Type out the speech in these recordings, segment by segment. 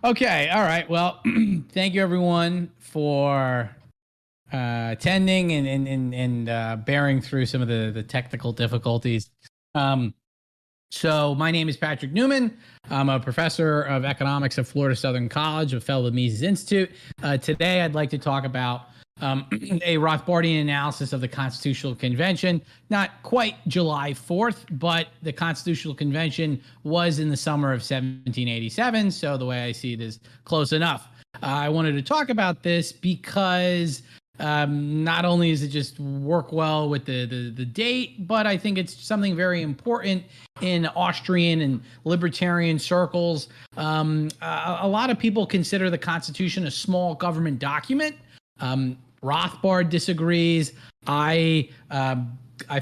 Okay, all right. Well, thank you everyone for attending and bearing through some of the technical difficulties. Um, so my name is Patrick Newman. I'm a professor of economics at Florida Southern College, a fellow of the Mises Institute. Today, I'd like to talk about a Rothbardian analysis of the Constitutional Convention. Not quite July 4th, but the Constitutional Convention was in the summer of 1787. So the way I see it is close enough. I wanted to talk about this because not only does it just work well with the date, but I think it's something very important in Austrian and libertarian circles. A lot of people consider the Constitution a small government document. Rothbard disagrees. I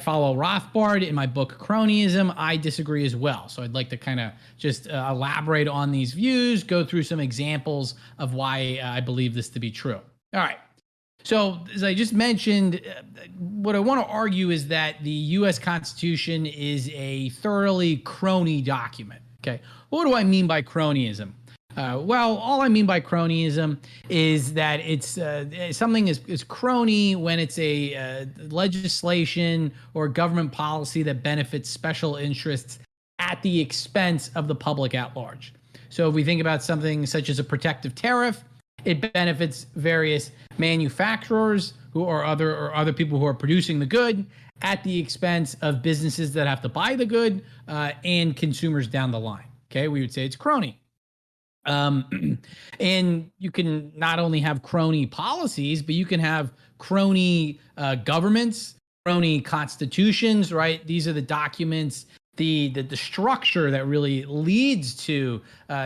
follow Rothbard in my book Cronyism. I disagree as well. So I'd like to kind of just elaborate on these views, go through some examples of why I believe this to be true. All right. So as I just mentioned, what I want to argue is that the U.S. Constitution is a thoroughly crony document. Okay. What do I mean by cronyism? Well, all I mean by cronyism is that it's something is crony when it's a legislation or government policy that benefits special interests at the expense of the public at large. So if we think about something such as a protective tariff, it benefits various manufacturers who are other people who are producing the good at the expense of businesses that have to buy the good and consumers down the line. Okay, we would say it's crony. And you can not only have crony policies, but you can have crony governments, crony constitutions, right? These are the documents, the structure that really leads to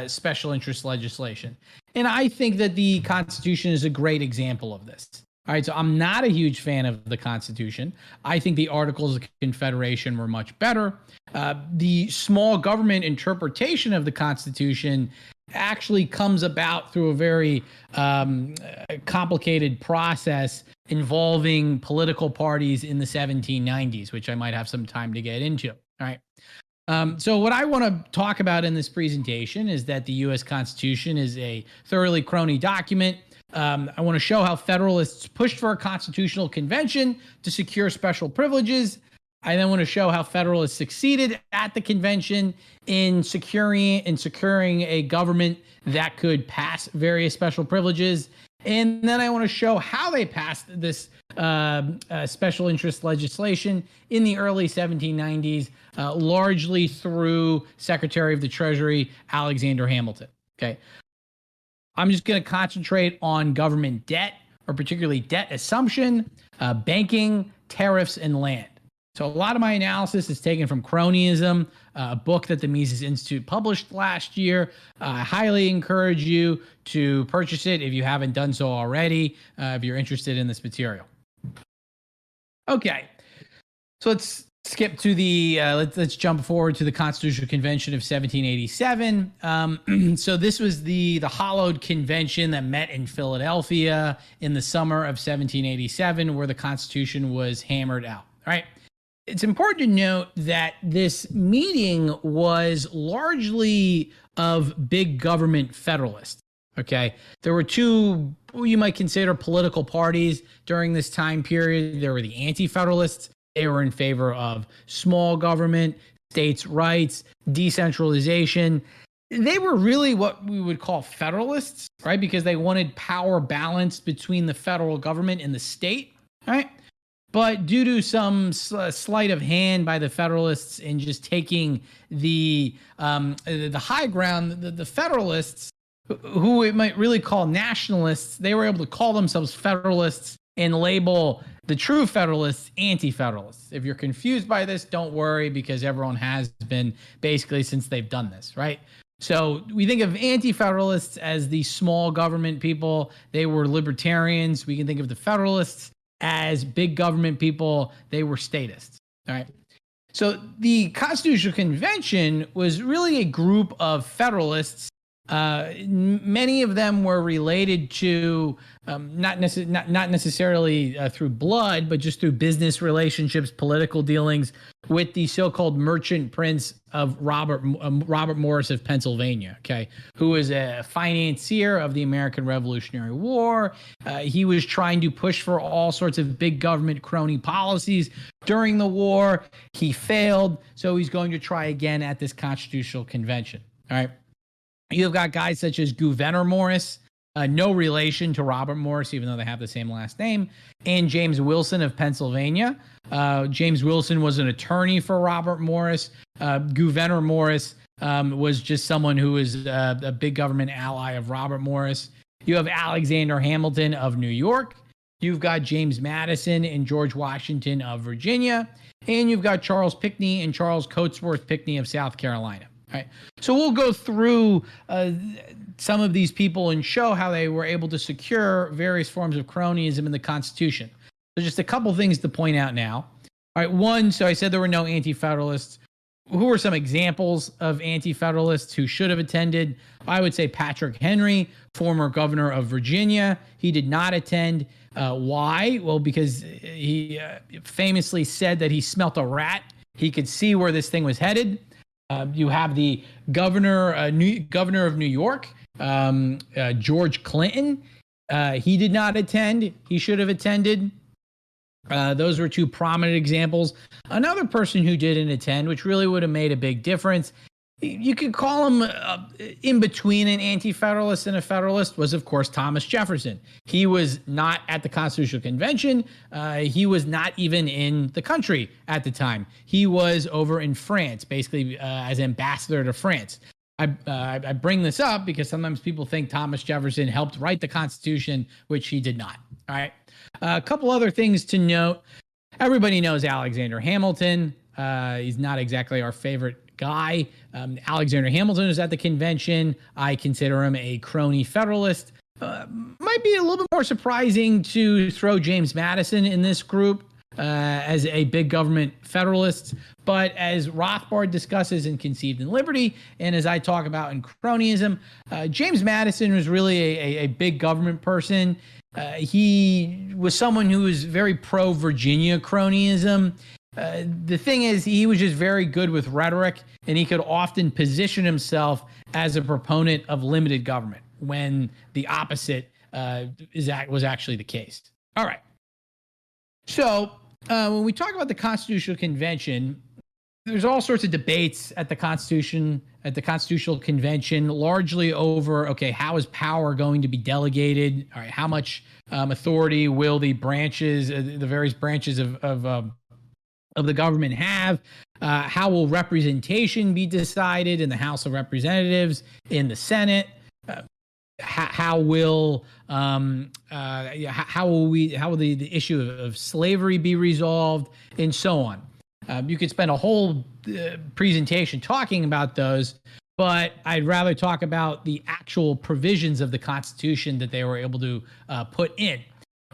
special interest legislation. And I think that the Constitution is a great example of this. All right, so I'm not a huge fan of the Constitution. I think the Articles of Confederation were much better. The small government interpretation of the Constitution actually comes about through a very complicated process involving political parties in the 1790s, which I might have some time to get into. All right. So what I want to talk about in this presentation is that the U.S. Constitution is a thoroughly crony document. I want to show how Federalists pushed for a constitutional convention to secure special privileges. I then want to show how Federalists succeeded at the convention in securing a government that could pass various special privileges. And then I want to show how they passed this special interest legislation in the early 1790s, largely through Secretary of the Treasury Alexander Hamilton. Okay. I'm just going to concentrate on government debt, or particularly debt assumption, banking, tariffs, and land. So a lot of my analysis is taken from Cronyism, a book that the Mises Institute published last year. I highly encourage you to purchase it if you haven't done so already, if you're interested in this material. Okay, so let's skip to the, let's jump forward to the Constitutional Convention of 1787. So this was the hollowed convention that met in Philadelphia in the summer of 1787, where the Constitution was hammered out. All right. It's important to note that this meeting was largely of big government Federalists. Okay. There were two, you might consider, political parties during this time period. There were the Anti-Federalists. They were in favor of small government, states' rights, decentralization. They were really what we would call Federalists, right? Because they wanted power balance between the federal government and the state, right? But due to some sleight of hand by the Federalists in just taking the high ground, the Federalists, who we might really call nationalists, they were able to call themselves Federalists and label the true Federalists Anti-Federalists. If you're confused by this, don't worry, because everyone has been basically since they've done this, right? So we think of Anti-Federalists as the small government people. They were libertarians. We can think of the Federalists as big government people. They were statists. All right. So the Constitutional Convention was really a group of Federalists Many of them were related to not necessarily through blood, but just through business relationships, political dealings with the so-called merchant prince of Robert Morris of Pennsylvania, okay, who was a financier of the American Revolutionary War. He was trying to push for all sorts of big government crony policies during the war. He failed, so he's going to try again at this constitutional convention. All right. You've got guys such as Gouverneur Morris, no relation to Robert Morris, even though they have the same last name, and James Wilson of Pennsylvania. James Wilson was an attorney for Robert Morris. Gouverneur Morris was just someone who was a big government ally of Robert Morris. You have Alexander Hamilton of New York. You've got James Madison and George Washington of Virginia. And you've got Charles Pinckney and Charles Cotesworth Pinckney of South Carolina. All right. So we'll go through some of these people and show how they were able to secure various forms of cronyism in the Constitution. So just a couple things to point out now. All right. One, so I said there were no Anti-Federalists. Who were some examples of Anti-Federalists who should have attended? I would say Patrick Henry, former governor of Virginia. He did not attend. Why? Well, because he famously said that he smelt a rat. He could see where this thing was headed. You have the governor of New York, George Clinton. He did not attend. He should have attended. Those were two prominent examples. Another person who didn't attend, which really would have made a big difference, you could call him in between an Anti-Federalist and a Federalist, was, of course, Thomas Jefferson. He was not at the Constitutional Convention. He was not even in the country at the time. He was over in France, basically as ambassador to France. I bring this up because sometimes people think Thomas Jefferson helped write the Constitution, which he did not. All right. A couple other things to note. Everybody knows Alexander Hamilton. He's not exactly our favorite guy. Alexander Hamilton is at the convention. I consider him a crony Federalist. Might be a little bit more surprising to throw James Madison in this group as a big government Federalist. But as Rothbard discusses in Conceived in Liberty, and as I talk about in Cronyism, James Madison was really a big government person. He was someone who was very pro-Virginia cronyism. The thing is, he was just very good with rhetoric, and he could often position himself as a proponent of limited government when the opposite was actually the case. All right. So when we talk about the Constitutional Convention, there's all sorts of debates at the Constitutional Convention, largely over, okay, how is power going to be delegated? All right, how much authority will the various branches of the government have? How will representation be decided in the House of Representatives, in the Senate? How will the issue of slavery be resolved, and so on? You could spend a whole presentation talking about those, but I'd rather talk about the actual provisions of the Constitution that they were able to put in.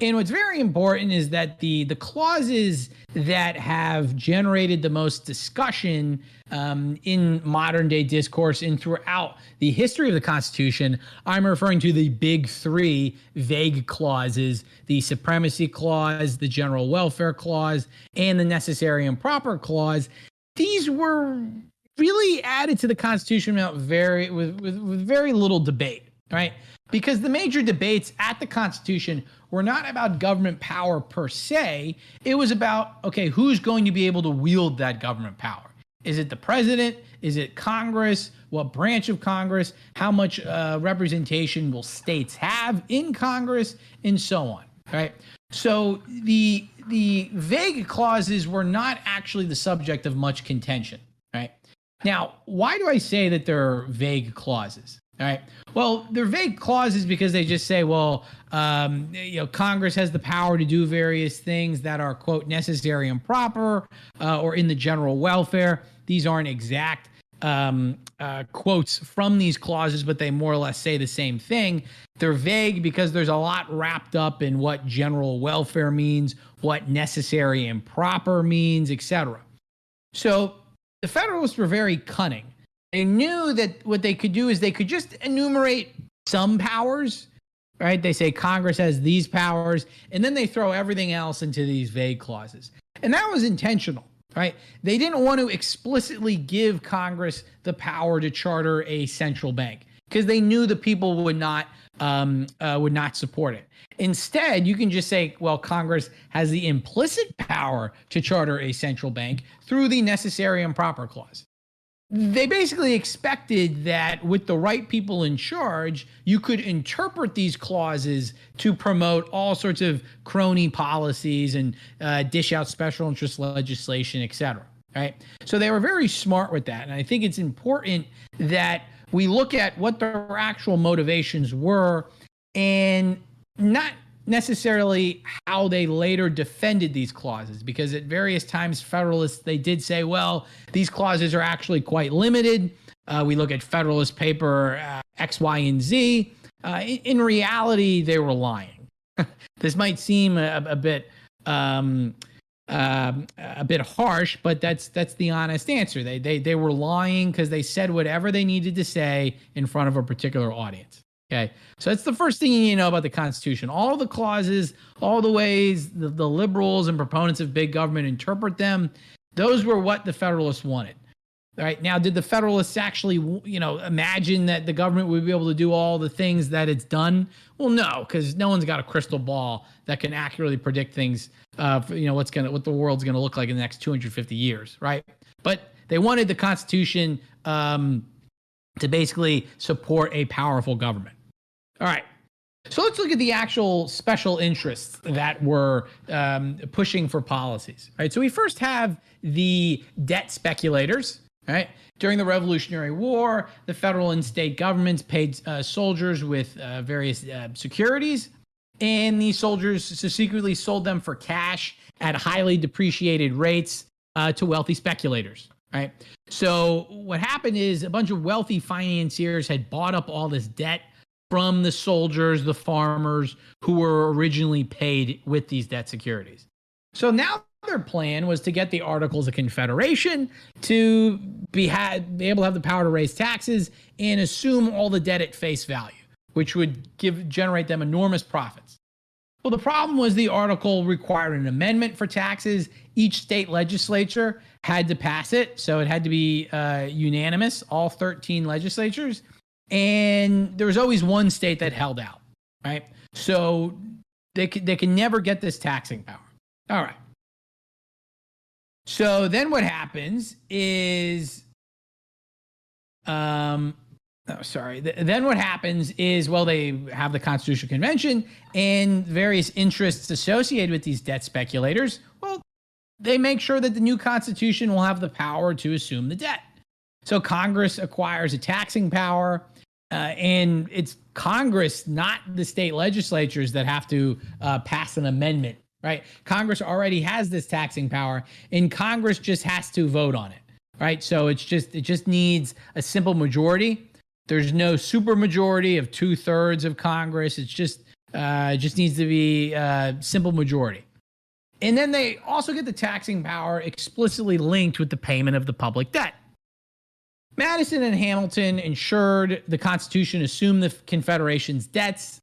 And what's very important is that the clauses that have generated the most discussion in modern day discourse and throughout the history of the Constitution, I'm referring to the big three vague clauses: the Supremacy Clause, the General Welfare Clause, and the Necessary and Proper Clause. These were really added to the Constitution with very little debate, right? Because the major debates at the Constitution were not about government power per se. It was about, okay, who's going to be able to wield that government power? Is it the president? Is it Congress? What branch of Congress? How much representation will states have in Congress? And so on, right? So the vague clauses were not actually the subject of much contention, right? Now, why do I say that they're vague clauses? All right. Well, they're vague clauses because they just say, well, Congress has the power to do various things that are, quote, necessary and proper, or in the general welfare. These aren't exact quotes from these clauses, but they more or less say the same thing. They're vague because there's a lot wrapped up in what general welfare means, what necessary and proper means, etc. So the Federalists were very cunning. they knew that what they could do is they could just enumerate some powers, right? They say Congress has these powers, and then they throw everything else into these vague clauses. And that was intentional, right? They didn't want to explicitly give Congress the power to charter a central bank because they knew the people would not support it. Instead, you can just say, well, Congress has the implicit power to charter a central bank through the necessary and proper clause. They basically expected that with the right people in charge, you could interpret these clauses to promote all sorts of crony policies and dish out special interest legislation, et cetera, right? So they were very smart with that. And I think it's important that we look at what their actual motivations were and not necessarily how they later defended these clauses, because at various times Federalists, they did say, well, these clauses are actually quite limited. We look at Federalist paper X, Y, and Z. In reality, they were lying. This might seem a bit harsh, but that's the honest answer. They were lying because they said whatever they needed to say in front of a particular audience. Okay, so that's the first thing you need to know about the Constitution. All the clauses, all the ways the liberals and proponents of big government interpret them, those were what the Federalists wanted. All right, now, did the Federalists actually, imagine that the government would be able to do all the things that it's done? Well, no, because no one's got a crystal ball that can accurately predict things. What the world's going to look like in the next 250 years, right? But they wanted the Constitution to basically support a powerful government. All right, so let's look at the actual special interests that were pushing for policies. All right, so we first have the debt speculators. All right, during the Revolutionary War, the federal and state governments paid soldiers with various securities, and these soldiers secretly sold them for cash at highly depreciated rates to wealthy speculators. Right. So what happened is a bunch of wealthy financiers had bought up all this debt from the soldiers, the farmers who were originally paid with these debt securities. So now their plan was to get the Articles of Confederation to be able to have the power to raise taxes and assume all the debt at face value, which would generate them enormous profits. Well, the problem was the article required an amendment for taxes. Each state legislature had to pass it, so it had to be unanimous, all 13 legislatures. And there was always one state that held out, right? So they can never get this taxing power. All right. So then what happens is, Then what happens is, well, they have the Constitutional Convention and various interests associated with these debt speculators. Well, they make sure that the new Constitution will have the power to assume the debt. So Congress acquires a taxing power, and it's Congress, not the state legislatures, that have to pass an amendment, right? Congress already has this taxing power, and Congress just has to vote on it, right? So it just needs a simple majority. There's no supermajority of 2/3 of Congress. It just needs to be a simple majority. And then they also get the taxing power explicitly linked with the payment of the public debt. Madison and Hamilton ensured the Constitution assumed the Confederation's debts.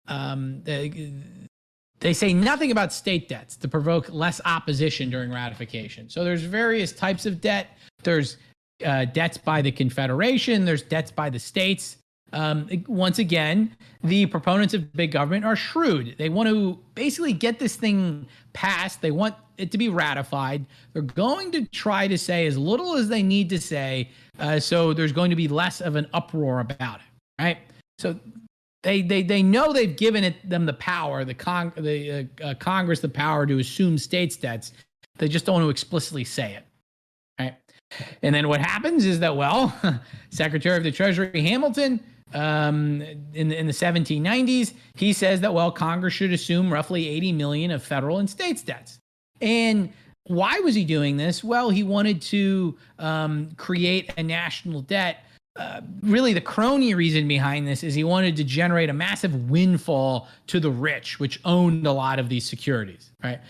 They say nothing about state debts to provoke less opposition during ratification. So there's various types of debt. There's debts by the Confederation. There's debts by the states. Once again, the proponents of big government are shrewd. They want to basically get this thing passed. They want it to be ratified. They're going to try to say as little as they need to say, so there's going to be less of an uproar about it, right? So they know they've given them the power, Congress the power to assume states' debts. They just don't want to explicitly say it, right? And then what happens is that, well, Secretary of the Treasury Hamilton, in the 1790s, he says that, well, Congress should assume roughly 80 million of federal and states debts. And why was he doing this? Well, he wanted to create a national debt. Really, the crony reason behind this is he wanted to generate a massive windfall to the rich, which owned a lot of these securities, right?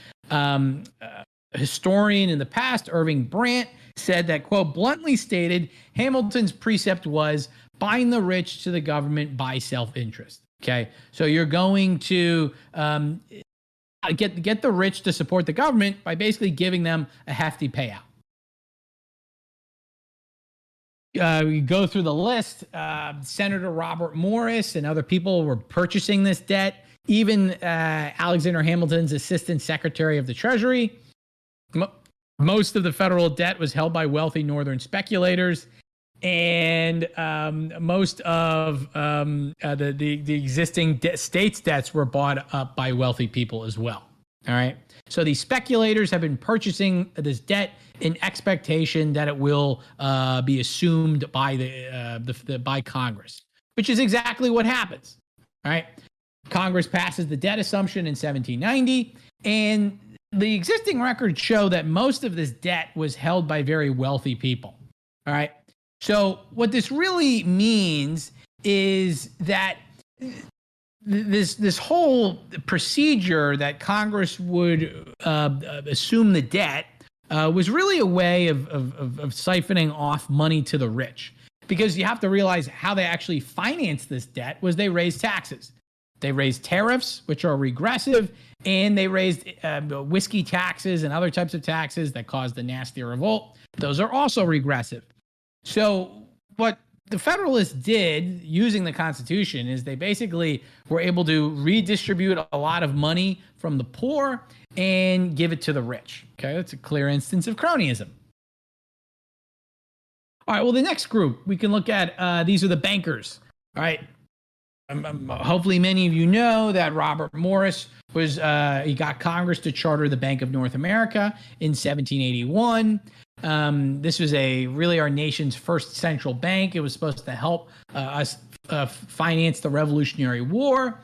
historian in the past, Irving Brandt, said that, quote, bluntly stated, Hamilton's precept was bind the rich to the government by self-interest. Okay, so you're going to get the rich to support the government by basically giving them a hefty payout. We go through the list. Senator Robert Morris and other people were purchasing this debt. Even Alexander Hamilton's assistant secretary of the Treasury. Most of the federal debt was held by wealthy northern speculators, and most of the existing states' debts were bought up by wealthy people as well. All right. So these speculators have been purchasing this debt in expectation that it will be assumed by by Congress, which is exactly what happens. All right. Congress passes the debt assumption in 1790, and the existing records show that most of this debt was held by very wealthy people. All right. So what this really means is that this whole procedure that Congress would assume the debt was really a way of siphoning off money to the rich, because you have to realize how they actually financed this debt was they raised taxes. They raised tariffs, which are regressive, and they raised whiskey taxes and other types of taxes that caused the nasty revolt. Those are also regressive. So what the Federalists did using the Constitution is they basically were able to redistribute a lot of money from the poor and give it to the rich. Okay, that's a clear instance of cronyism. All right, well, the next group we can look at, these are the bankers. All right. Hopefully many of you know that Robert Morris was he got Congress to charter the Bank of North America in 1781. This was really our nation's first central bank. It was supposed to help us finance the Revolutionary War.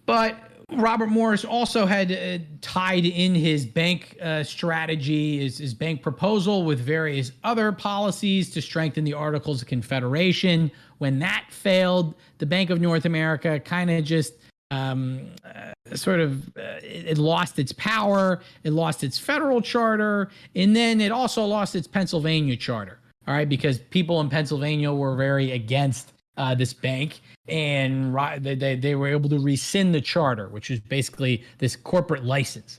But Robert Morris also had tied in his bank strategy, his bank proposal, with various other policies to strengthen the Articles of Confederation. When that failed, the Bank of North America kind of just it lost its power, it lost its federal charter, and then it also lost its Pennsylvania charter. All right, because people in Pennsylvania were very against this bank, and they were able to rescind the charter, which is basically this corporate license.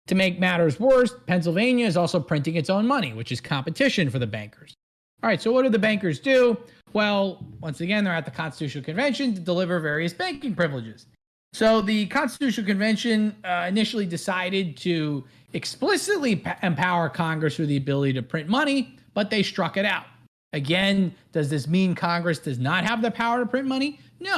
To make matters worse, Pennsylvania is also printing its own money, which is competition for the bankers. All right, so what do the bankers do? Well, once again, they're at the Constitutional Convention to deliver various banking privileges. So the Constitutional Convention initially decided to explicitly empower Congress with the ability to print money, but they struck it out. Again, does this mean Congress does not have the power to print money? No,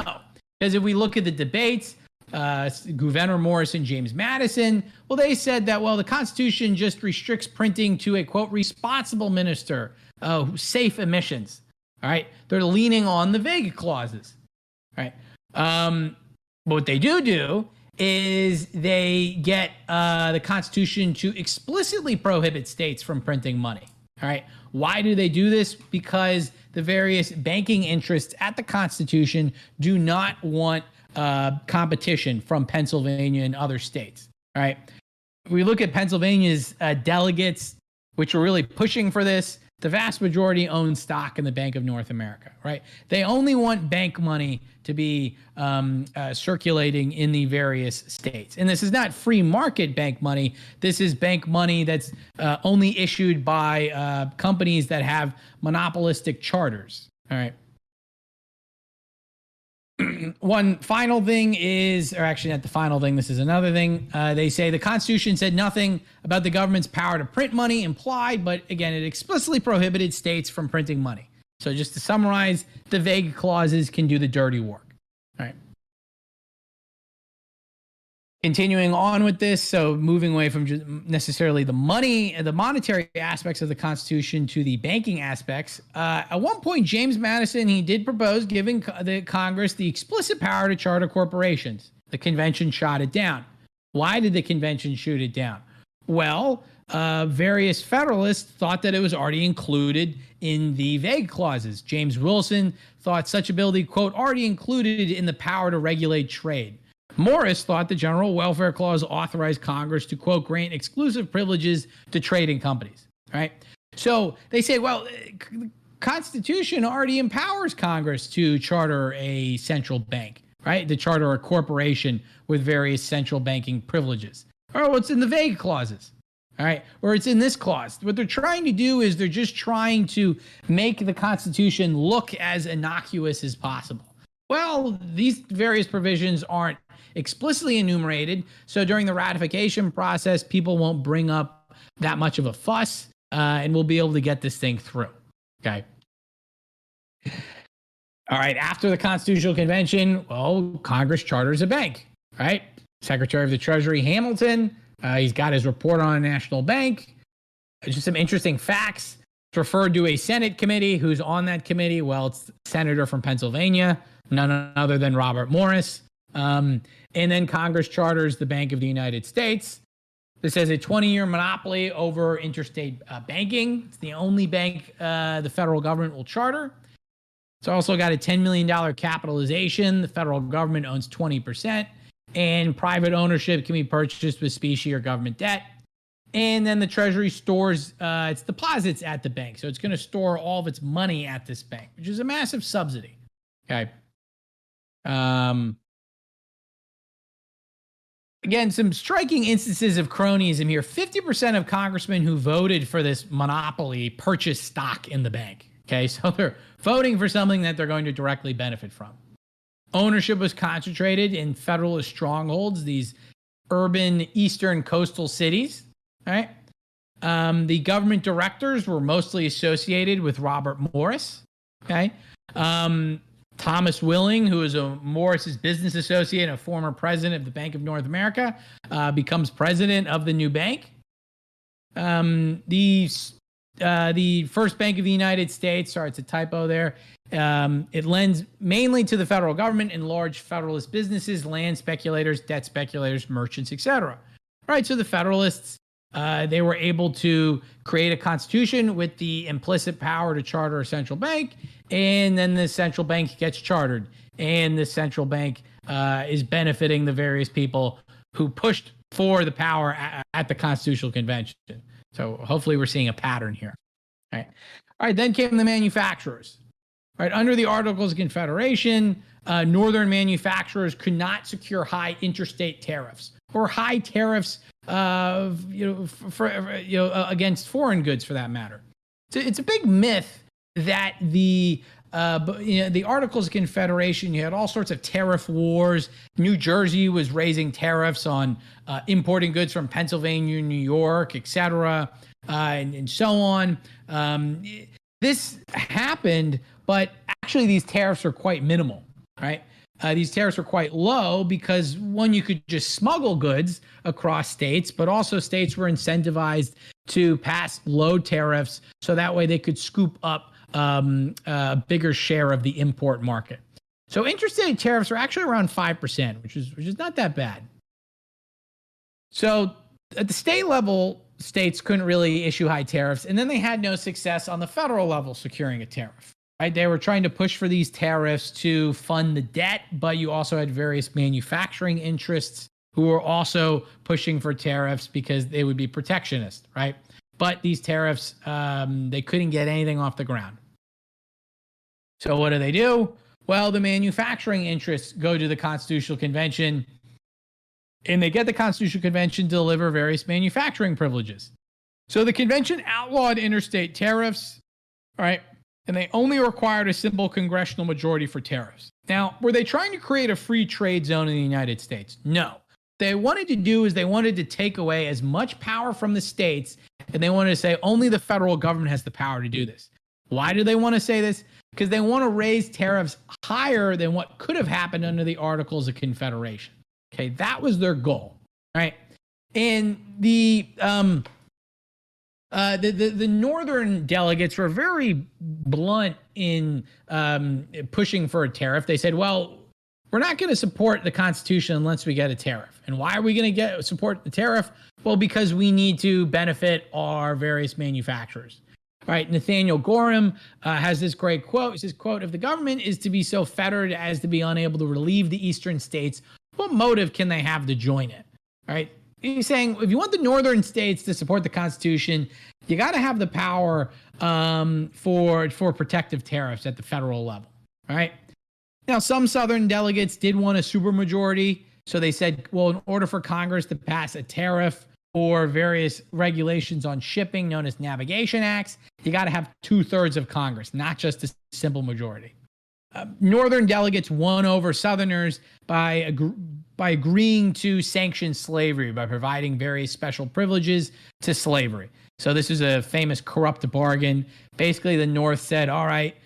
because if we look at the debates, Gouverneur Morris and James Madison, well, they said that, well, the Constitution just restricts printing to a, quote, responsible minister, safe emissions. All right. They're leaning on the Vega clauses. All right. But what they do is they get the Constitution to explicitly prohibit states from printing money. All right. Why do they do this? Because the various banking interests at the Constitution do not want competition from Pennsylvania and other states. All right. We look at Pennsylvania's delegates, which are really pushing for this. The vast majority own stock in the Bank of North America, right? They only want bank money to be circulating in the various states. And this is not free market bank money. This is bank money that's only issued by companies that have monopolistic charters, all right? One final thing is, or actually not the final thing, this is another thing. They say the Constitution said nothing about the government's power to print money implied, but again, it explicitly prohibited states from printing money. So just to summarize, the vague clauses can do the dirty work. All right. Continuing on with this, so moving away from just necessarily the monetary aspects of the Constitution to the banking aspects. At one point, James Madison, he did propose giving the Congress the explicit power to charter corporations. The convention shot it down. Why did the convention shoot it down? Well, various Federalists thought that it was already included in the vague clauses. James Wilson thought such ability, quote, already included in the power to regulate trade. Morris thought the General Welfare Clause authorized Congress to, quote, grant exclusive privileges to trading companies, right? So they say, well, the Constitution already empowers Congress to charter a central bank, right? To charter a corporation with various central banking privileges. Or well, it's in the vague clauses, all right? Or it's in this clause. What they're trying to do is they're just trying to make the Constitution look as innocuous as possible. Well, these various provisions aren't explicitly enumerated, so during the ratification process, people won't bring up that much of a fuss, and we'll be able to get this thing through, okay? All right, after the Constitutional Convention, well, Congress charters a bank, right? Secretary of the Treasury Hamilton, he's got his report on a national bank. Just some interesting facts. It's referred to a Senate committee. Who's on that committee? Well, it's the senator from Pennsylvania, none other than Robert Morris. And then Congress charters the Bank of the United States. This has a 20-year monopoly over interstate banking. It's the only bank the federal government will charter. It's also got a $10 million capitalization. The federal government owns 20%, and private ownership can be purchased with specie or government debt. And then the Treasury stores its deposits at the bank. So it's going to store all of its money at this bank, which is a massive subsidy. Okay. Again, some striking instances of cronyism here. 50% of congressmen who voted for this monopoly purchased stock in the bank. Okay, so they're voting for something that they're going to directly benefit from. Ownership was concentrated in Federalist strongholds, these urban eastern coastal cities. All right. The government directors were mostly associated with Robert Morris. Okay. Thomas Willing, who is a Morris's business associate and a former president of the Bank of North America, becomes president of the new bank. The first Bank of the United States, sorry, it's a typo there. It lends mainly to the federal government and large Federalist businesses, land speculators, debt speculators, merchants, etc. All right, so the Federalists, they were able to create a constitution with the implicit power to charter a central bank, and then the central bank gets chartered, and the central bank is benefiting the various people who pushed for the power at the Constitutional Convention. So hopefully we're seeing a pattern here. All right, then came the manufacturers. All right, under the Articles of Confederation, northern manufacturers could not secure high interstate tariffs or high tariffs against foreign goods, for that matter. So it's a big myth that the Articles of Confederation, you had all sorts of tariff wars. New Jersey was raising tariffs on importing goods from Pennsylvania, New York, etc., and so on. This happened, but actually these tariffs are quite minimal, right? These tariffs are quite low because, one, you could just smuggle goods across states, but also states were incentivized to pass low tariffs so that way they could scoop up a bigger share of the import market. So interstate tariffs are actually around 5%, which is not that bad. So at the state level, states couldn't really issue high tariffs, and then they had no success on the federal level securing a tariff. Right? They were trying to push for these tariffs to fund the debt, but you also had various manufacturing interests who were also pushing for tariffs because they would be protectionist, right? But these tariffs, they couldn't get anything off the ground. So what do? Well, the manufacturing interests go to the Constitutional Convention, and they get the Constitutional Convention to deliver various manufacturing privileges. So the convention outlawed interstate tariffs, all right? And they only required a simple congressional majority for tariffs. Now, were they trying to create a free trade zone in the United States? No. What they wanted to do is they wanted to take away as much power from the states, and they wanted to say only the federal government has the power to do this. Why do they want to say this? Because they want to raise tariffs higher than what could have happened under the Articles of Confederation. Okay, that was their goal, right? And the northern delegates were very blunt in pushing for a tariff. They said, well, we're not going to support the Constitution unless we get a tariff. And why are we going to support the tariff? Well, because we need to benefit our various manufacturers. All right, Nathaniel Gorham has this great quote. He says, quote, if the government is to be so fettered as to be unable to relieve the eastern states what motive can they have to join it? Right? He's saying if you want the northern states to support the Constitution, you got to have the power for protective tariffs at the federal level. Right? Now, some Southern delegates did want a supermajority. So they said, well, in order for Congress to pass a tariff or various regulations on shipping known as navigation acts, you got to have 2/3 of Congress, not just a simple majority. Northern delegates won over Southerners by agreeing to sanction slavery by providing various special privileges to slavery. So this is a famous corrupt bargain. Basically, the North said, all right,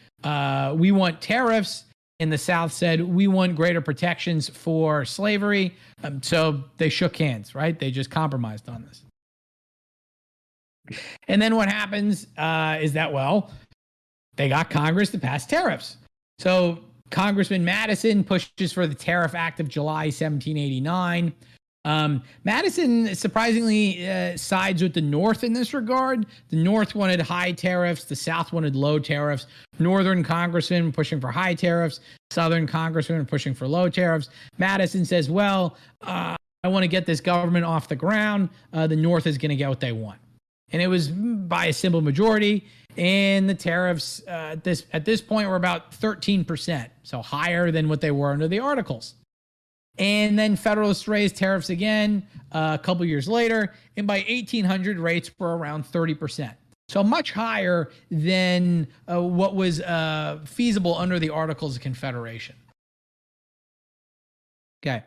we want tariffs. And the South said, we want greater protections for slavery. So they shook hands, right? They just compromised on this. And then what happens is that, well, they got Congress to pass tariffs. So Congressman Madison pushes for the Tariff Act of July 1789. Madison surprisingly sides with the North in this regard. The North wanted high tariffs. The South wanted low tariffs. Northern congressmen pushing for high tariffs. Southern congressmen pushing for low tariffs. Madison says, well, I want to get this government off the ground. The North is going to get what they want. And it was by a simple majority. And the tariffs at this point were about 13%, so higher than what they were under the Articles. And then Federalists raised tariffs again a couple years later, and by 1800, rates were around 30%. So much higher than what was feasible under the Articles of Confederation. Okay.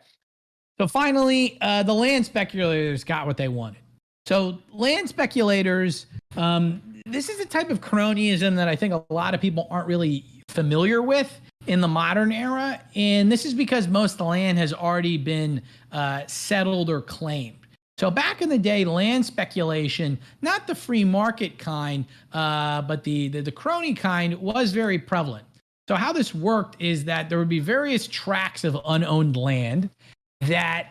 So finally, the land speculators got what they wanted. So land speculators, this is a type of cronyism that I think a lot of people aren't really familiar with in the modern era. And this is because most of the land has already been settled or claimed. So back in the day, land speculation, not the free market kind, but the crony kind, was very prevalent. So how this worked is that there would be various tracts of unowned land that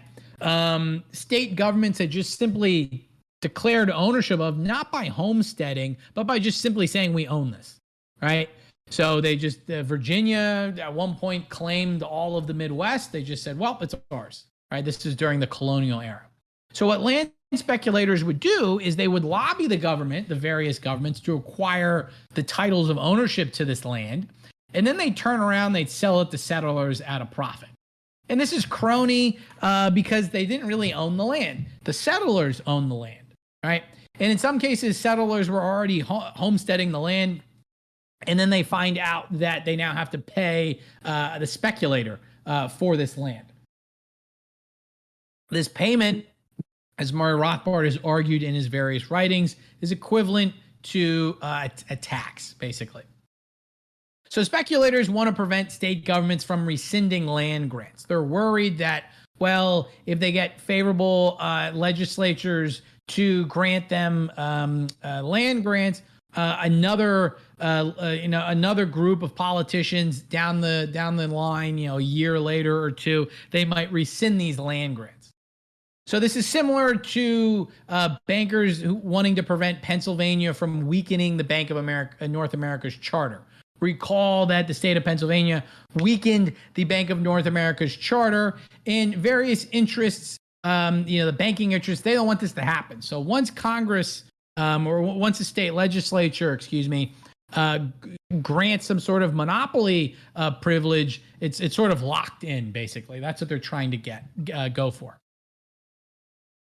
state governments had just simply declared ownership of, not by homesteading, but by just simply saying we own this, right? So they just, Virginia at one point claimed all of the Midwest. They just said, well, it's ours, right? This is during the colonial era. So what land speculators would do is they would lobby the government, the various governments, to acquire the titles of ownership to this land. And then they turn around, they'd sell it to settlers at a profit. And this is crony because they didn't really own the land. The settlers owned the land, right? And in some cases, settlers were already homesteading the land. And then they find out that they now have to pay the speculator for this land. This payment, as Murray Rothbard has argued in his various writings, is equivalent to a tax, basically. So speculators want to prevent state governments from rescinding land grants. They're worried that, well, if they get favorable legislatures to grant them land grants, another group of politicians down the line, a year later or two, they might rescind these land grants. So this is similar to bankers wanting to prevent Pennsylvania from weakening the Bank of America, North America's charter. Recall that the state of Pennsylvania weakened the Bank of North America's charter, and various interests, the banking interests, they don't want this to happen. So once Congress or once the state legislature, grants some sort of monopoly privilege, it's sort of locked in, basically. That's what they're trying to go for.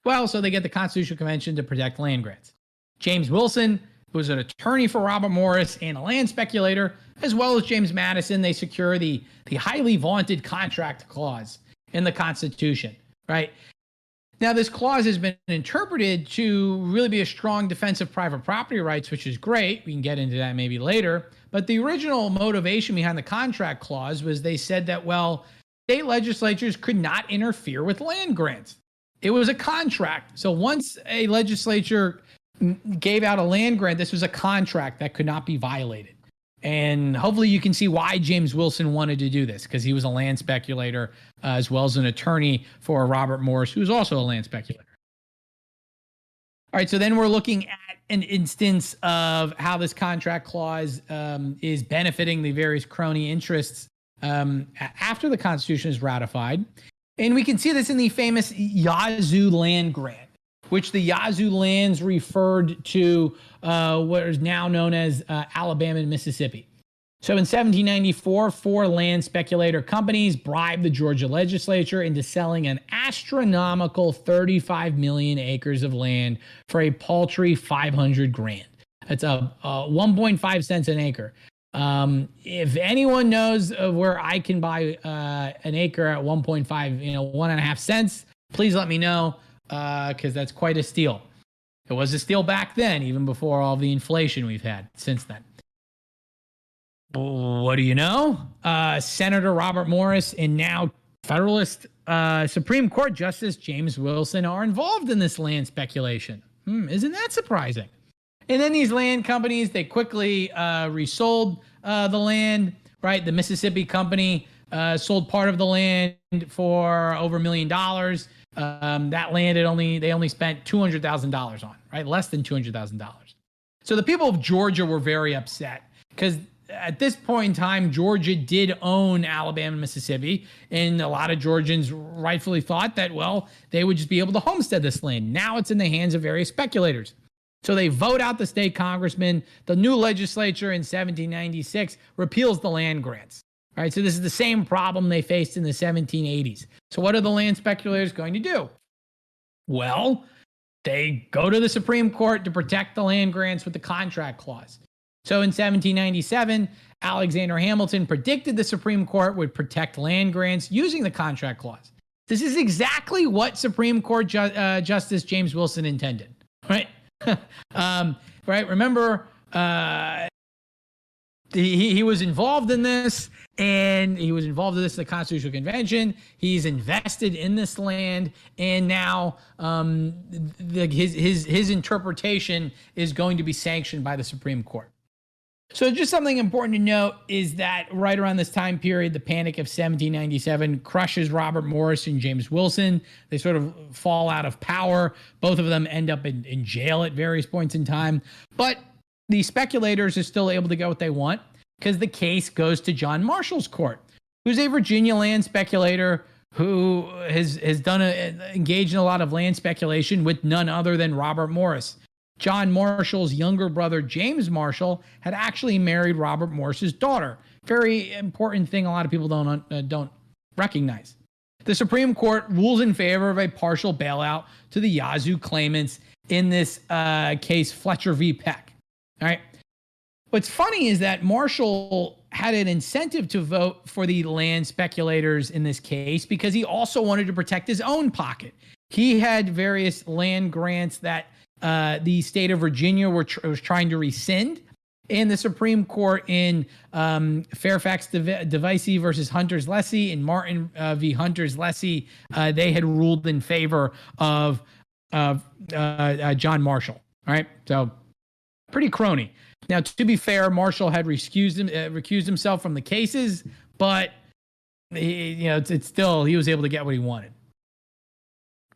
Well, so they get the Constitutional Convention to protect land grants. James Wilson, who was an attorney for Robert Morris and a land speculator, as well as James Madison, they secure the highly vaunted contract clause in the Constitution, right? Now, this clause has been interpreted to really be a strong defense of private property rights, which is great. We can get into that maybe later. But the original motivation behind the contract clause was they said that, well, state legislatures could not interfere with land grants. It was a contract. So once a legislature gave out a land grant, this was a contract that could not be violated. And hopefully you can see why James Wilson wanted to do this, because he was a land speculator as well as an attorney for Robert Morris, who was also a land speculator. All right, so then we're looking at an instance of how this contract clause is benefiting the various crony interests after the Constitution is ratified. And we can see this in the famous Yazoo land grant, which the Yazoo lands referred to what is now known as Alabama and Mississippi. So in 1794, 4 land speculator companies bribed the Georgia legislature into selling an astronomical 35 million acres of land for a paltry 500 grand. That's a 1.5 cents an acre. If anyone knows of where I can buy an acre at 1.5, 1.5 cents, please let me know, because that's quite a steal. It was a steal back then, even before all the inflation we've had since then. What do you know? Senator Robert Morris and now Federalist Supreme Court Justice James Wilson are involved in this land speculation. Isn't that surprising? And then these land companies, they quickly resold the land, right? The Mississippi Company sold part of the land for over $1 million. That land, they only spent $200,000 on, right? Less than $200,000. So the people of Georgia were very upset because at this point in time, Georgia did own Alabama and Mississippi, and a lot of Georgians rightfully thought that, well, they would just be able to homestead this land. Now it's in the hands of various speculators. So they vote out the state congressman. The new legislature in 1796 repeals the land grants. All right, so this is the same problem they faced in the 1780s. So what are the land speculators going to do? Well, they go to the Supreme Court to protect the land grants with the contract clause. So in 1797, Alexander Hamilton predicted the Supreme Court would protect land grants using the contract clause. This is exactly what Supreme Court Justice James Wilson intended, right? Right? Remember, he was involved in this, and he was involved in this in the Constitutional Convention. He's invested in this land, and now his interpretation is going to be sanctioned by the Supreme Court. So just something important to note is that right around this time period, the Panic of 1797 crushes Robert Morris and James Wilson. They sort of fall out of power. Both of them end up in jail at various points in time. But the speculators are still able to get what they want because the case goes to John Marshall's court, who's a Virginia land speculator who has engaged in a lot of land speculation with none other than Robert Morris. John Marshall's younger brother, James Marshall, had actually married Robert Morris's daughter. Very important thing a lot of people don't recognize. The Supreme Court rules in favor of a partial bailout to the Yazoo claimants in this case, Fletcher v. Peck. All right. What's funny is that Marshall had an incentive to vote for the land speculators in this case because he also wanted to protect his own pocket. He had various land grants that the state of Virginia was trying to rescind. And the Supreme Court in Fairfax Devicey versus Hunter's Lessee and Martin v. Hunter's Lessee, they had ruled in favor of John Marshall. All right, so pretty crony. Now, to be fair, Marshall had recused himself from the cases, but it's still, he was able to get what he wanted.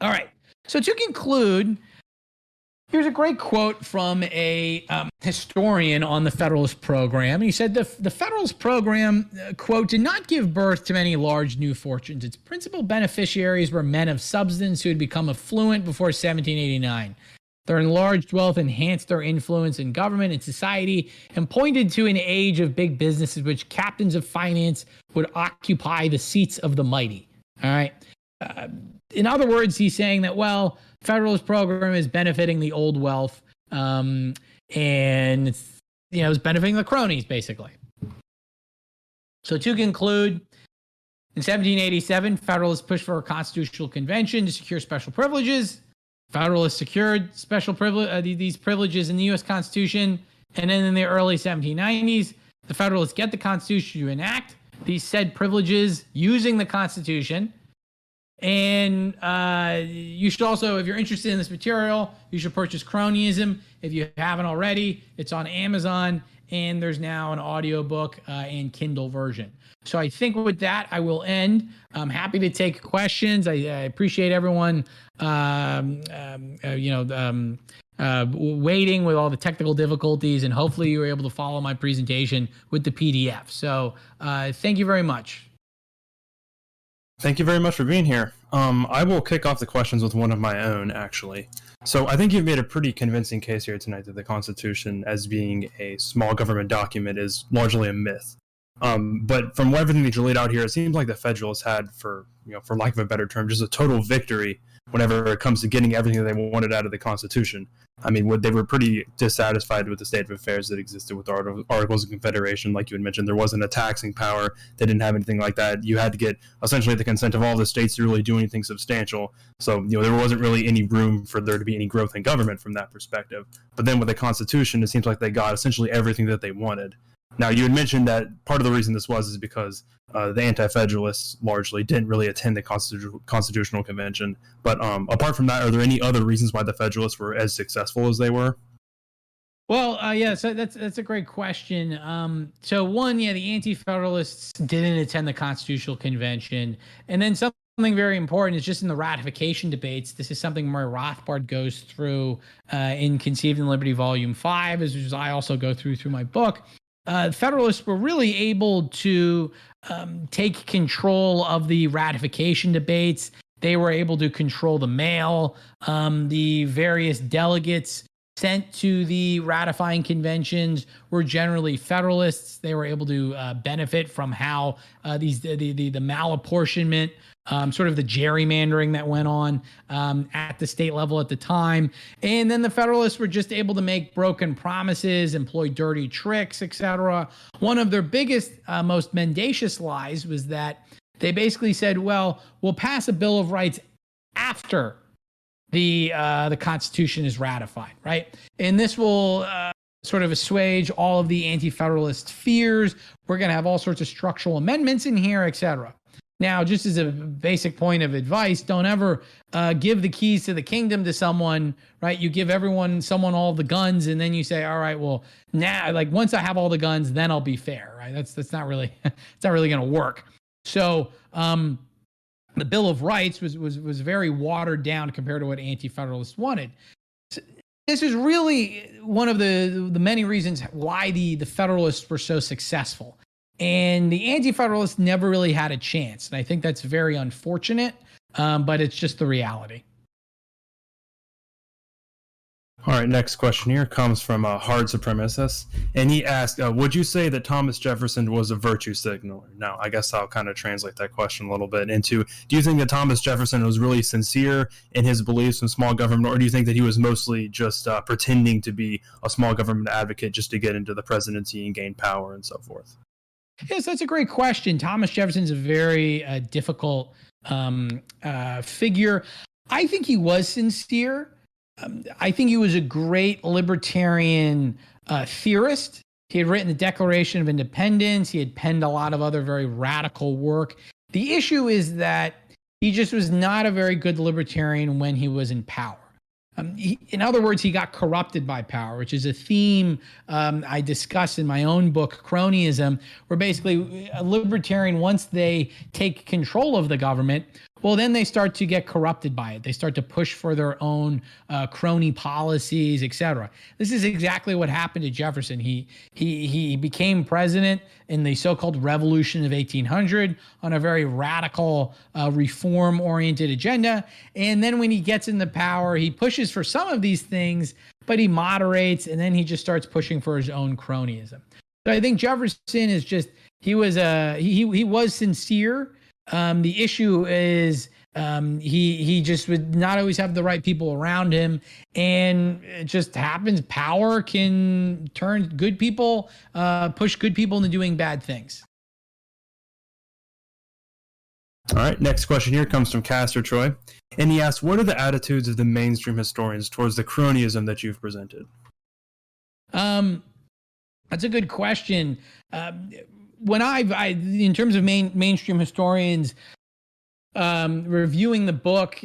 All right, so to conclude, here's a great quote from a historian on the Federalist program. He said, the Federalist program, quote, did not give birth to many large new fortunes. Its principal beneficiaries were men of substance who had become affluent before 1789. Their enlarged wealth enhanced their influence in government and society and pointed to an age of big businesses which captains of finance would occupy the seats of the mighty. All right. In other words, he's saying that, well, Federalist program is benefiting the old wealth, and it's, it's benefiting the cronies, basically. So to conclude, in 1787, Federalists pushed for a constitutional convention to secure special privileges. Federalists secured these privileges in the U.S. Constitution, and then in the early 1790s, the Federalists get the Constitution to enact these said privileges using the Constitution. And you should also, if you're interested in this material, you should purchase Cronyism. If you haven't already, it's on Amazon, and there's now an audiobook and Kindle version. So I think with that, I will end. I'm happy to take questions. I appreciate everyone, waiting with all the technical difficulties, and hopefully you were able to follow my presentation with the PDF. So thank you very much. Thank you very much for being here. I will kick off the questions with one of my own, actually. So I think you've made a pretty convincing case here tonight that the Constitution, as being a small government document, is largely a myth. But from everything that you laid out here, it seems like the Federalists had, for lack of a better term, just a total victory whenever it comes to getting everything that they wanted out of the Constitution. I mean, they were pretty dissatisfied with the state of affairs that existed with the Articles of Confederation. Like you had mentioned, there wasn't a taxing power. They didn't have anything like that. You had to get essentially the consent of all the states to really do anything substantial. So, there wasn't really any room for there to be any growth in government from that perspective. But then with the Constitution, it seems like they got essentially everything that they wanted. Now, you had mentioned that part of the reason this is because the Anti-Federalists largely didn't really attend the Constitutional Convention. But apart from that, are there any other reasons why the Federalists were as successful as they were? Well, yeah, so that's a great question. So one, yeah, the Anti-Federalists didn't attend the Constitutional Convention. And then something very important is just in the ratification debates. This is something Murray Rothbard goes through in Conceived in Liberty, Volume 5, as I also go through my book. Federalists were really able to take control of the ratification debates. They were able to control the mail. The various delegates sent to the ratifying conventions were generally Federalists. They were able to benefit from how the malapportionment, sort of the gerrymandering that went on at the state level at the time. And then the Federalists were just able to make broken promises, employ dirty tricks, etc. One of their biggest, most mendacious lies was that they basically said, well, we'll pass a Bill of Rights after the Constitution is ratified, right? And this will sort of assuage all of the Anti-Federalist fears. We're going to have all sorts of structural amendments in here, etc. Now, just as a basic point of advice, don't ever give the keys to the kingdom to someone, right? You give someone all the guns, and then you say, all right, well, now, like once I have all the guns, then I'll be fair, right? That's not really, it's not really going to work. So, the Bill of Rights was very watered down compared to what Anti-Federalists wanted. So this is really one of the many reasons why the Federalists were so successful. And the Anti-Federalists never really had a chance. And I think that's very unfortunate, but it's just the reality. All right, next question here comes from a hard supremacist. And he asked, would you say that Thomas Jefferson was a virtue signaler? Now, I guess I'll kind of translate that question a little bit into, do you think that Thomas Jefferson was really sincere in his beliefs in small government, or do you think that he was mostly just pretending to be a small government advocate just to get into the presidency and gain power and so forth? Yes, that's a great question. Thomas Jefferson's a very difficult figure. I think he was sincere. I think he was a great libertarian theorist. He had written the Declaration of Independence. He had penned a lot of other very radical work. The issue is that he just was not a very good libertarian when he was in power. In other words, he got corrupted by power, which is a theme I discuss in my own book, Cronyism, where basically a libertarian, once they take control of the government, well, then they start to get corrupted by it. They start to push for their own crony policies, etc. This is exactly what happened to Jefferson. He became president in the so-called Revolution of 1800 on a very radical, reform-oriented agenda. And then when he gets into power, he pushes for some of these things, but he moderates, and then he just starts pushing for his own cronyism. So I think Jefferson is just, he was sincere. The issue is he just would not always have the right people around him, and it just happens. Power can turn good people, push good people into doing bad things. All right, next question here comes from Castor Troy, and he asks, what are the attitudes of the mainstream historians towards the cronyism that you've presented? That's a good question. When in terms of mainstream historians reviewing the book,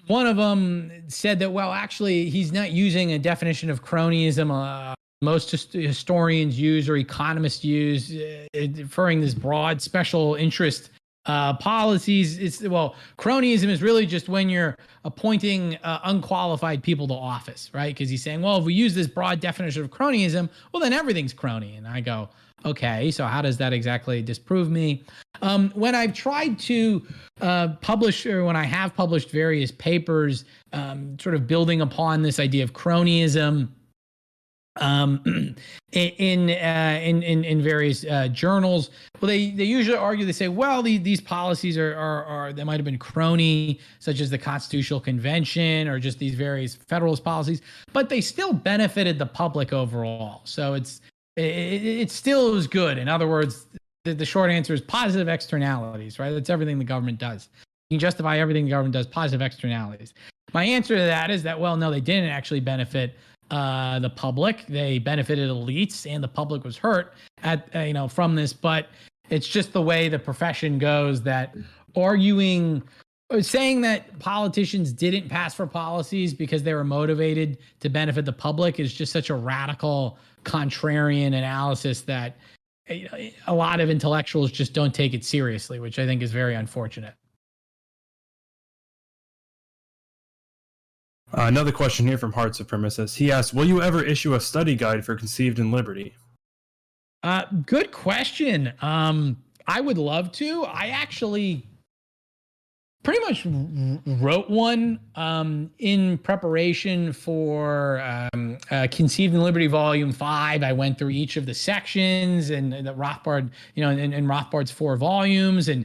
one of them said that, well, actually, he's not using a definition of cronyism most historians use or economists use, referring this broad special interest policies. Cronyism is really just when you're appointing unqualified people to office, right? Because he's saying, well, if we use this broad definition of cronyism, well, then everything's crony. And I go, okay, so how does that exactly disprove me? When I've tried to publish, or when I have published various papers, sort of building upon this idea of cronyism, in various journals, well, they usually argue. They say, well, these policies are they might have been crony, such as the Constitutional Convention or just these various Federalist policies, but they still benefited the public overall. So it still is good. In other words, the short answer is positive externalities, right? That's everything the government does. You can justify everything the government does, positive externalities. My answer to that is that, well, no, they didn't actually benefit the public. They benefited elites, and the public was hurt from this. But it's just the way the profession goes, that arguing or saying that politicians didn't pass for policies because they were motivated to benefit the public is just such a radical contrarian analysis that a lot of intellectuals just don't take it seriously, which I think is very unfortunate. Another question here from Heart Supremacist. He asks, will you ever issue a study guide for Conceived in Liberty? Good question. I would love to. I actually pretty much wrote one in preparation for Conceived in Liberty Volume 5. I went through each of the sections and the Rothbard, in Rothbard's 4 volumes, and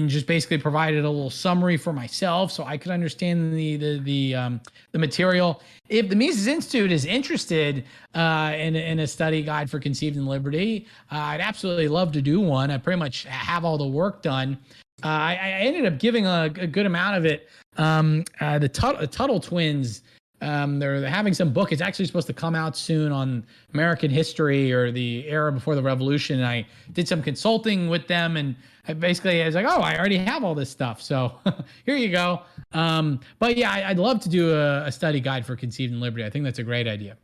just basically provided a little summary for myself so I could understand the material. If the Mises Institute is interested in a study guide for Conceived in Liberty, I'd absolutely love to do one. I pretty much have all the work done. I ended up giving a good amount of it. The Tuttle twins, they're having some book. It's actually supposed to come out soon on American history or the era before the Revolution. And I did some consulting with them, and I was like, oh, I already have all this stuff. So here you go. But yeah, I'd love to do a study guide for Conceived in Liberty. I think that's a great idea.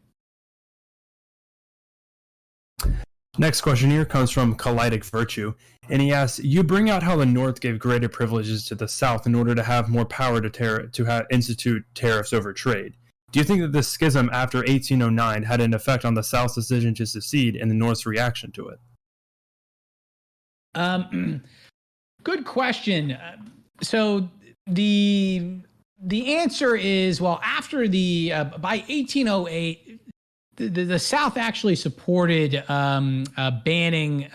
Next question here comes from Kaleidic Virtue, and he asks, you bring out how the North gave greater privileges to the South in order to have more power to institute tariffs over trade. Do you think that this schism after 1809 had an effect on the South's decision to secede and the North's reaction to it? Good question. So the answer is, well, after by 1808, the South actually supported banning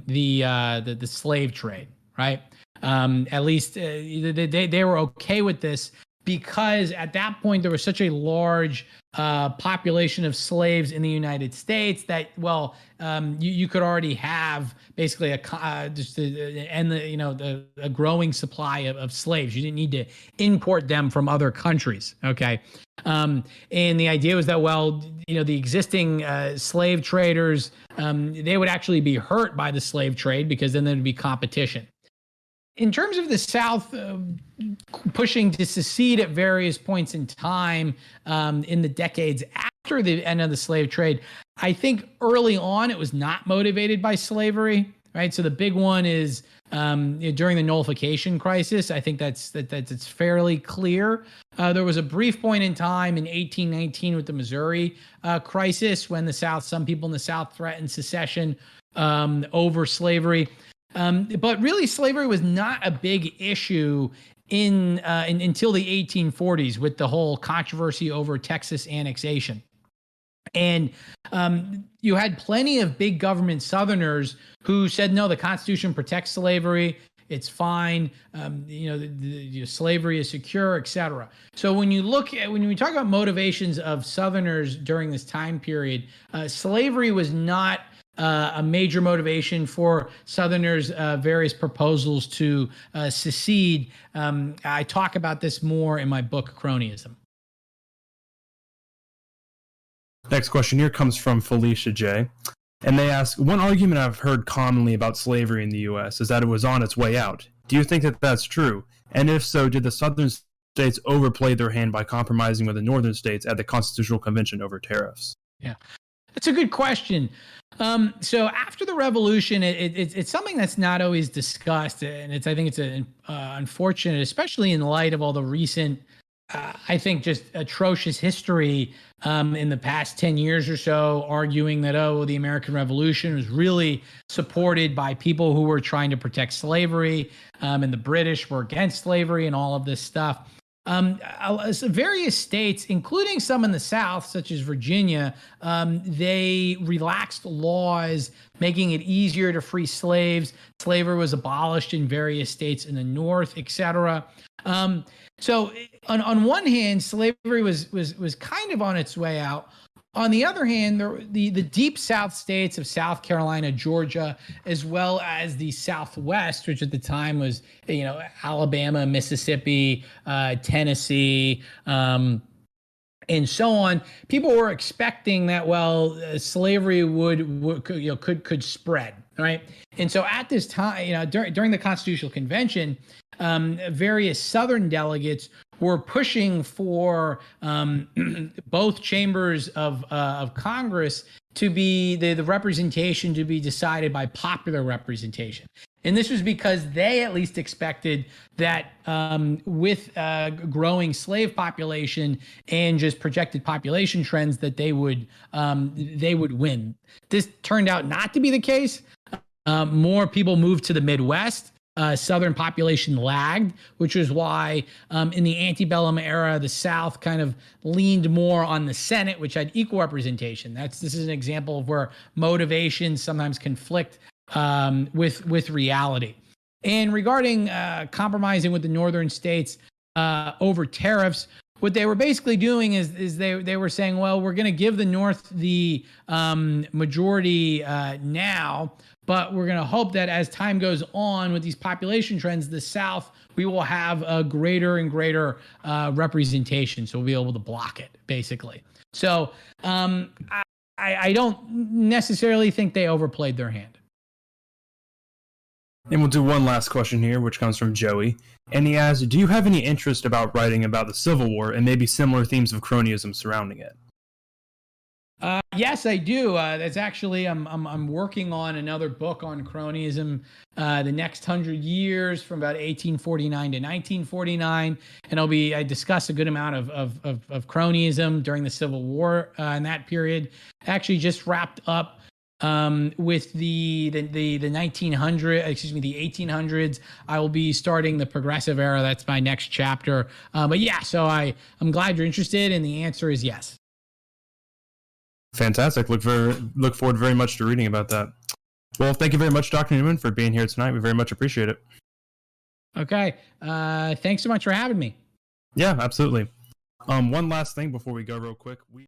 the slave trade, right? At least they were okay with this, because at that point there was such a large population of slaves in the United States that, well, you could already have basically a growing supply of slaves. You didn't need to import them from other countries. Okay. And the idea was that, well, the existing slave traders, they would actually be hurt by the slave trade, because then there'd be competition. In terms of the South pushing to secede at various points in time in the decades after the end of the slave trade, I think early on it was not motivated by slavery, right? So the big one is during the nullification crisis. I think that's it's fairly clear. There was a brief point in time in 1819 with the Missouri crisis when some people in the South threatened secession over slavery. But really, slavery was not a big issue until the 1840s with the whole controversy over Texas annexation. And you had plenty of big government Southerners who said, no, the Constitution protects slavery. It's fine. Slavery is secure, etc. So when we talk about motivations of Southerners during this time period, slavery was not a major motivation for Southerners' various proposals to secede. I talk about this more in my book, Cronyism. Next question here comes from Felicia J. And they ask, one argument I've heard commonly about slavery in the U.S. is that it was on its way out. Do you think that that's true? And if so, did the Southern states overplay their hand by compromising with the Northern states at the Constitutional Convention over tariffs? Yeah, that's a good question. So after the Revolution, it's something that's not always discussed, and I think it's unfortunate, especially in light of all the recent I think, just atrocious history in the past 10 years or so, arguing that, oh, the American Revolution was really supported by people who were trying to protect slavery, and the British were against slavery and all of this stuff. Various states, including some in the South, such as Virginia, they relaxed laws making it easier to free slaves. Slavery was abolished in various states in the North, etc. So on one hand, slavery was kind of on its way out. On the other hand, the deep South states of South Carolina, Georgia, as well as the Southwest, which at the time was, Alabama, Mississippi, Tennessee, and so on. People were expecting that, slavery could spread, right? And so at this time, during the Constitutional Convention, various Southern delegates were pushing for both chambers of Congress to be the representation to be decided by popular representation. And this was because they at least expected that with growing slave population and just projected population trends, that they would win. This turned out not to be the case. More people moved to the Midwest. Southern population lagged, which was why in the antebellum era, the South kind of leaned more on the Senate, which had equal representation. This is an example of where motivations sometimes conflict with reality. And regarding compromising with the northern states over tariffs, what they were basically doing is they were saying, well, we're going to give the North the majority now, but we're going to hope that as time goes on with these population trends, the South, we will have a greater and greater representation. So we'll be able to block it, basically. So I don't necessarily think they overplayed their hand. And we'll do one last question here, which comes from Joey. And he asks, do you have any interest about writing about the Civil War and maybe similar themes of cronyism surrounding it? Yes, I do. That's actually, I'm working on another book on cronyism, the next 100 years from about 1849 to 1949, and I discuss a good amount of cronyism during the Civil War in that period. Actually, just wrapped up with the 1800s. I will be starting the Progressive Era. That's my next chapter. But yeah, so I'm glad you're interested, and the answer is yes. Fantastic. Look forward very much to reading about that. Well, thank you very much, Dr. Newman, for being here tonight. We very much appreciate it. Okay. Thanks so much for having me. Yeah, absolutely. One last thing before we go real quick.